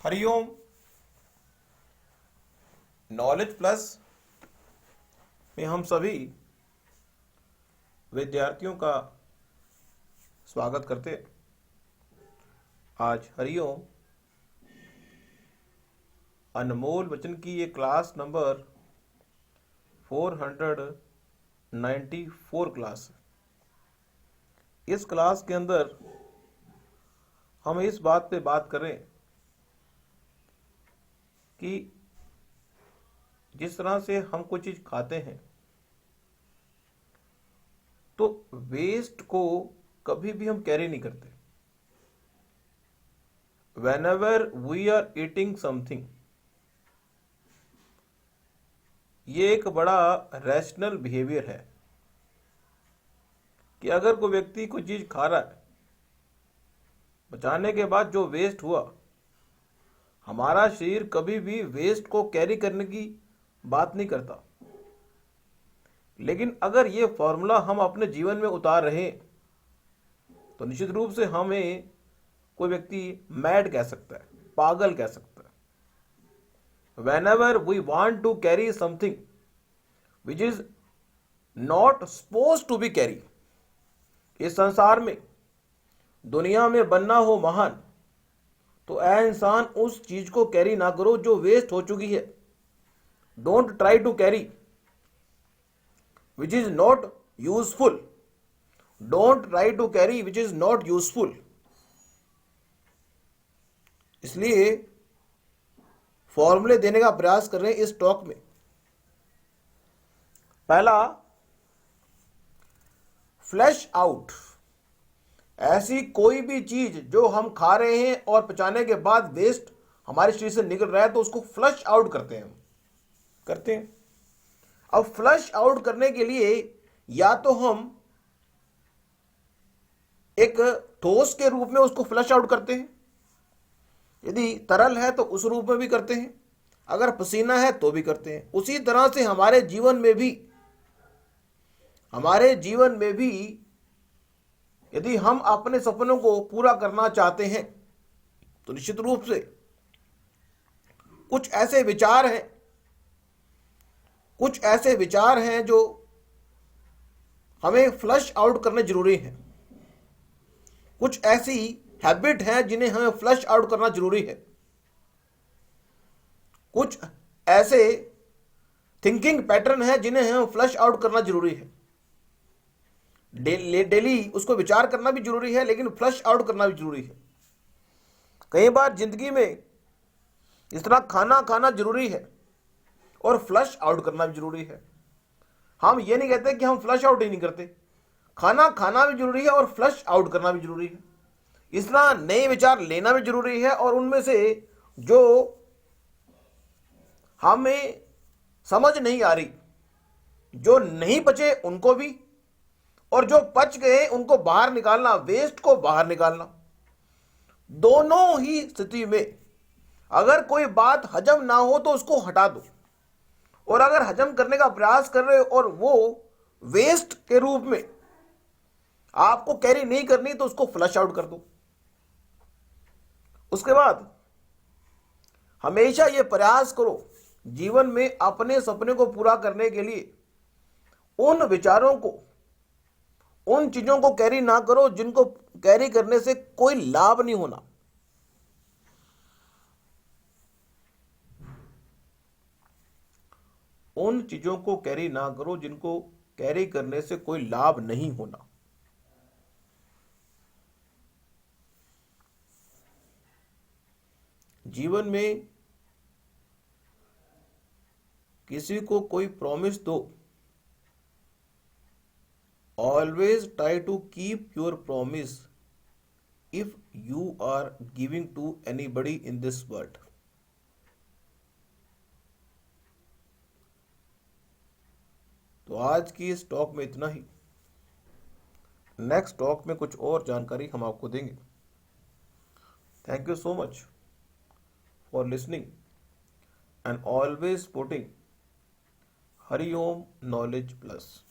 Hariom. Knowledge plus में हम सभी विद्यार्थियों का स्वागत करते हैं। आज हरिओम अनमोल वचन की ये क्लास नंबर 494 क्लास है। इस क्लास के अंदर हम इस बात पे बात करें कि जिस तरह से हम कोई चीज खाते हैं तो वेस्ट को कभी भी हम कैरी नहीं करते। whenever we are eating something, ये एक बड़ा रैशनल बिहेवियर है कि अगर कोई व्यक्ति कोई चीज खा रहा है, बचाने के बाद जो वेस्ट हुआ, हमारा शरीर कभी भी वेस्ट को कैरी करने की बात नहीं करता। लेकिन अगर ये फॉर्मूला हम अपने जीवन में उतार रहे हैं तो निश्चित रूप से हमें कोई व्यक्ति मैड कह सकता है, पागल कह सकता है। whenever we want to carry something which is not supposed to be carry, इस संसार में दुनिया में बनना हो महान तो ऐ इंसान उस चीज को कैरी ना करो जो वेस्ट हो चुकी है। Don't try to carry which is not useful. Don't try to carry which is not useful. इसलिए फॉर्मूले देने का प्रयास कर रहे हैं इस टॉक में। पहला, फ्लैश आउट। ऐसी कोई भी चीज जो हम खा रहे हैं और पचाने के बाद वेस्ट हमारे शरीर से निकल रहा है तो उसको फ्लश आउट करते हैं, हम करते हैं। अब फ्लश आउट करने के लिए या तो हम एक ठोस के रूप में उसको फ्लश आउट करते हैं, यदि तरल है तो उस रूप में भी करते हैं, अगर पसीना है तो भी करते हैं। उसी तरह से हमारे जीवन में भी यदि हम अपने सपनों को पूरा करना चाहते हैं तो निश्चित रूप से कुछ ऐसे विचार हैं जो हमें फ्लश आउट करने जरूरी हैं। कुछ ऐसी हैबिट हैं जिन्हें हमें फ्लश आउट करना जरूरी है। कुछ ऐसे थिंकिंग पैटर्न हैं जिन्हें हमें फ्लश आउट करना जरूरी है। डेली उसको विचार करना भी जरूरी है, लेकिन फ्लश आउट करना भी जरूरी है। कई बार जिंदगी में इस तरह खाना खाना जरूरी है और फ्लश आउट करना भी जरूरी है। हम ये नहीं कहते कि हम फ्लश आउट ही नहीं करते। खाना खाना भी जरूरी है और फ्लश आउट करना भी जरूरी है। इस तरह नए विचार लेना भी जरूरी है और उनमें से जो हमें समझ नहीं आ रही, जो नहीं बचे उनको भी, और जो पच गए उनको बाहर निकालना, वेस्ट को बाहर निकालना। दोनों ही स्थिति में अगर कोई बात हजम ना हो तो उसको हटा दो, और अगर हजम करने का प्रयास कर रहे हो और वो वेस्ट के रूप में आपको कैरी नहीं करनी तो उसको फ्लश आउट कर दो। उसके बाद हमेशा ये प्रयास करो जीवन में अपने सपने को पूरा करने के लिए उन विचारों को, उन चीजों को कैरी ना करो जिनको कैरी करने से कोई लाभ नहीं होना। उन चीजों को कैरी ना करो जिनको कैरी करने से कोई लाभ नहीं होना। जीवन में किसी को कोई प्रॉमिस दो, always try to keep your promise if you are giving to anybody in this world. तो आज की इस टॉक में इतना ही। नेक्स्ट टॉक में कुछ और जानकारी हम आपको देंगे। Thank you so much for listening and always supporting Hariom knowledge plus.